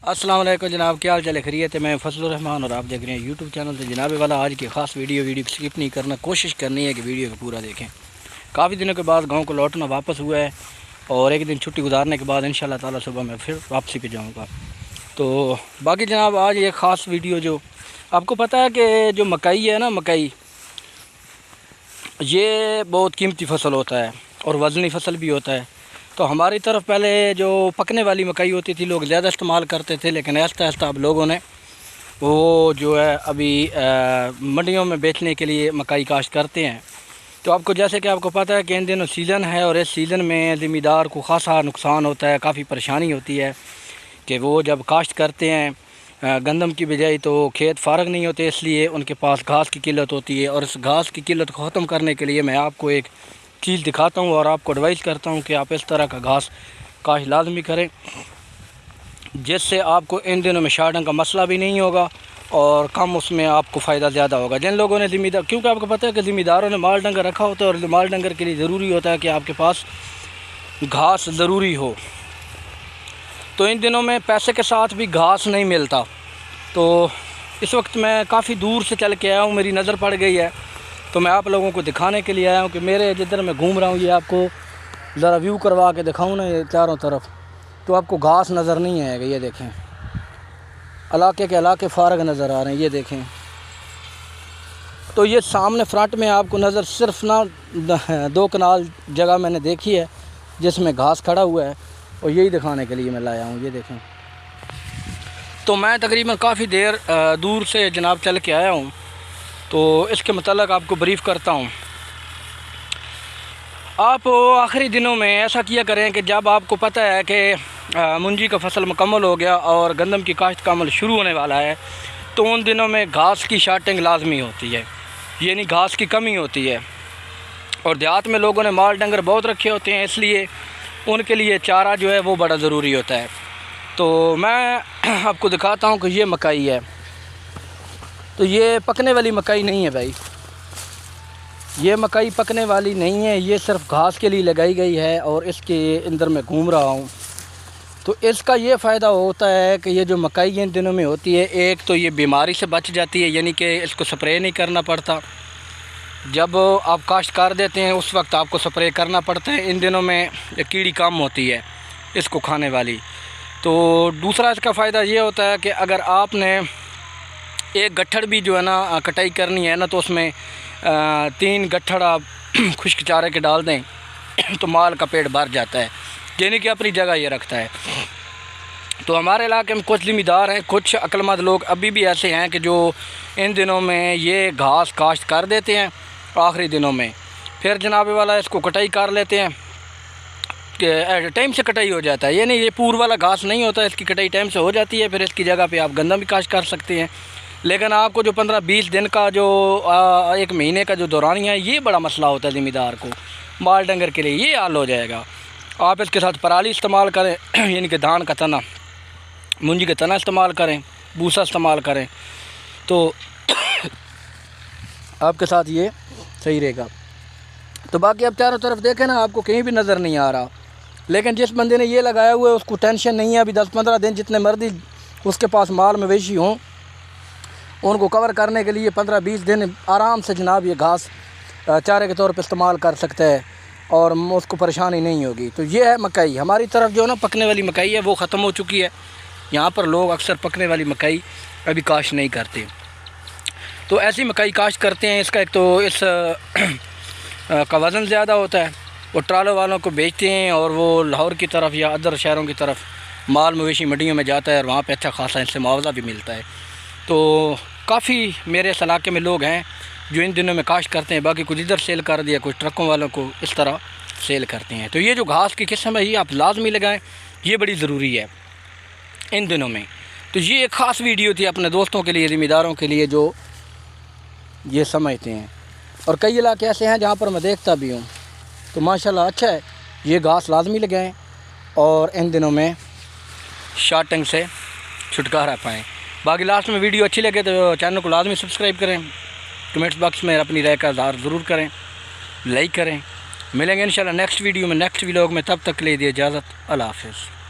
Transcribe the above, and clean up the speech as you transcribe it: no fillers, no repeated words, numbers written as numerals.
अस्सलाम वालेकुम जनाब, क्या हाल चाल है? खैरियत है। मैं फजलुर रहमान और आप देख रहे हैं यूट्यूब चैनल से जनाब वाला। आज की ख़ास वीडियो स्किप नहीं करना, कोशिश करनी है कि वीडियो को पूरा देखें। काफ़ी दिनों के बाद गांव को लौटना वापस हुआ है और एक दिन छुट्टी गुजारने के बाद इंशाल्लाह ताला सुबह मैं फिर वापसी पे जाऊँगा। तो बाकी जनाब आज ये ख़ास वीडियो, जो आपको पता है कि जो मकई है ना, मकई ये बहुत कीमती फसल होता है और वज़नी फसल भी होता है। तो हमारी तरफ पहले जो पकने वाली मकई होती थी लोग ज़्यादा इस्तेमाल करते थे, लेकिन आहिस्ता आहिस्ता अब लोगों ने वो जो है अभी मंडियों में बेचने के लिए मकई काश्त करते हैं। तो आपको जैसे कि आपको पता है कि इन दिनों सीज़न है और इस सीज़न में ज़मींदार को ख़ासा नुकसान होता है, काफ़ी परेशानी होती है कि वो जब काश्त करते हैं गंदम की बजाय तो खेत फारग नहीं होते, इसलिए उनके पास घास की किल्लत होती है। और इस घास की किल्लत को ख़त्म करने के लिए मैं आपको एक चीज़ दिखाता हूँ और आपको एडवाइस करता हूँ कि आप इस तरह का घास काश्त लाजमी करें, जिससे आपको इन दिनों में शार्टन का मसला भी नहीं होगा और कम उसमें आपको फ़ायदा ज़्यादा होगा। जिन लोगों ने ज़मींदार, क्योंकि आपको पता है कि ज़मींदारों ने माल डंगर रखा होता है और माल डंगर के लिए ज़रूरी होता है कि आपके पास घास ज़रूरी हो। तो इन दिनों में पैसे के साथ भी घास नहीं मिलता। तो इस वक्त मैं काफ़ी दूर से चल के आया हूँ, मेरी नज़र पड़ गई है, तो मैं आप लोगों को दिखाने के लिए आया हूँ कि मेरे जिधर मैं घूम रहा हूँ ये आपको ज़रा व्यू करवा के दिखाऊँ ना, ये चारों तरफ तो आपको घास नज़र नहीं आएगा। ये देखें, इलाके के इलाके फारग नज़र आ रहे हैं। ये देखें, तो ये सामने फ्रंट में आपको नज़र सिर्फ ना 2 कनाल जगह मैंने देखी है जिसमें घास खड़ा हुआ है और यही दिखाने के लिए मैं लाया हूँ। ये देखें, तो मैं तकरीबन काफ़ी देर दूर से जनाब चल के आया हूँ, तो इसके मतलब आपको ब्रीफ़ करता हूँ। आप आखिरी दिनों में ऐसा किया करें कि जब आपको पता है कि मुंजी का फसल मुकम्मल हो गया और गंदम की काश्त का अमल शुरू होने वाला है, तो उन दिनों में घास की शार्टिंग लाजमी होती है, यानी घास की कमी होती है। और देहात में लोगों ने माल डंगर बहुत रखे होते हैं, इसलिए उनके लिए चारा जो है वो बड़ा ज़रूरी होता है। तो मैं आपको दिखाता हूँ कि ये मकई है, तो ये पकने वाली मकई नहीं है भाई, ये मकई पकने वाली नहीं है, ये सिर्फ घास के लिए लगाई गई है और इसके अंदर मैं घूम रहा हूँ। तो इसका ये फ़ायदा होता है कि ये जो मकई इन दिनों में होती है, एक तो ये बीमारी से बच जाती है, यानी कि इसको स्प्रे नहीं करना पड़ता। जब आप काश्त कर देते हैं उस वक्त आपको स्प्रे करना पड़ता है। इन दिनों में कीड़ी कम होती है इसको खाने वाली। तो दूसरा इसका फ़ायदा ये होता है कि अगर आपने एक गट्ठड़ भी जो है ना कटाई करनी है ना, तो उसमें 3 गट्ठड़ आप खुश्क चारे के डाल दें तो माल का पेट भर जाता है, यानी कि अपनी जगह ये रखता है। तो हमारे इलाके में कुछ ज़मींदार हैं, कुछ अक्लमंद लोग अभी भी ऐसे हैं कि जो इन दिनों में ये घास काश्त कर देते हैं आखिरी दिनों में, फिर जनाब वाला इसको कटाई कर लेते हैं कि टाइम से कटाई हो जाता है, यानी ये पूर वाला घास नहीं होता, इसकी कटाई टाइम से हो जाती है। फिर इसकी जगह पे आप गंदम भी काश्त कर सकते हैं। लेकिन आपको जो 15-20 दिन का जो 1 महीने का जो दौरानिया है, ये बड़ा मसला होता है ज़मींदार को माल डंगर के लिए, ये हल हो जाएगा। आप इसके साथ पराली इस्तेमाल करें, यानी कि धान का तना, मुंजी का तना इस्तेमाल करें, भूसा इस्तेमाल करें, तो आपके साथ ये सही रहेगा। तो बाकी आप चारों तरफ देखें ना, आपको कहीं भी नज़र नहीं आ रहा, लेकिन जिस बंदे ने ये लगाया हुआ है उसको टेंशन नहीं है। अभी 10-15 दिन जितने मर्जी उसके पास माल मवेशी हों, उनको कवर करने के लिए 15-20 दिन आराम से जनाब ये घास चारे के तौर पर इस्तेमाल कर सकता है और उसको परेशानी नहीं होगी। तो ये है मकई। हमारी तरफ जो है ना पकने वाली मकई है वो ख़त्म हो चुकी है। यहाँ पर लोग अक्सर पकने वाली मकई अभी काश्त नहीं करते, तो ऐसी मकई काश्त करते हैं। इसका एक तो इस का वज़न ज़्यादा होता है, वो ट्रालों वालों को बेचते हैं और वो लाहौर की तरफ या अदर शहरों की तरफ माल मवेशी मंडियों में जाता है और वहाँ पे अच्छा खासा इससे मुआवजा भी मिलता है। तो काफ़ी मेरे इस इलाके में लोग हैं जो इन दिनों में काश्त करते हैं, बाकी कुछ इधर सेल कर दिया, कुछ ट्रकों वालों को इस तरह सेल करते हैं। तो ये जो घास की किस्म है ये आप लाजमी लगाएं, ये बड़ी ज़रूरी है इन दिनों में। तो ये एक ख़ास वीडियो थी अपने दोस्तों के लिए, ज़मींदारों के लिए जो ये समझते हैं। और कई इलाके ऐसे हैं जहाँ पर मैं देखता भी हूँ, तो माशाल्लाह अच्छा है, ये घास लाजमी लगाएं और इन दिनों में शार्टिंग से छुटकारा पाएँ। बाकी लास्ट में वीडियो अच्छी लगे तो चैनल को लाजमी सब्सक्राइब करें, कमेंट्स बॉक्स में अपनी राय का इज़हार ज़रूर करें, लाइक करें। मिलेंगे इंशाल्लाह नेक्स्ट वीडियो में, नेक्स्ट व्लॉग में। तब तक के लिए दी इजाज़त, अल्लाह हाफ़िज़।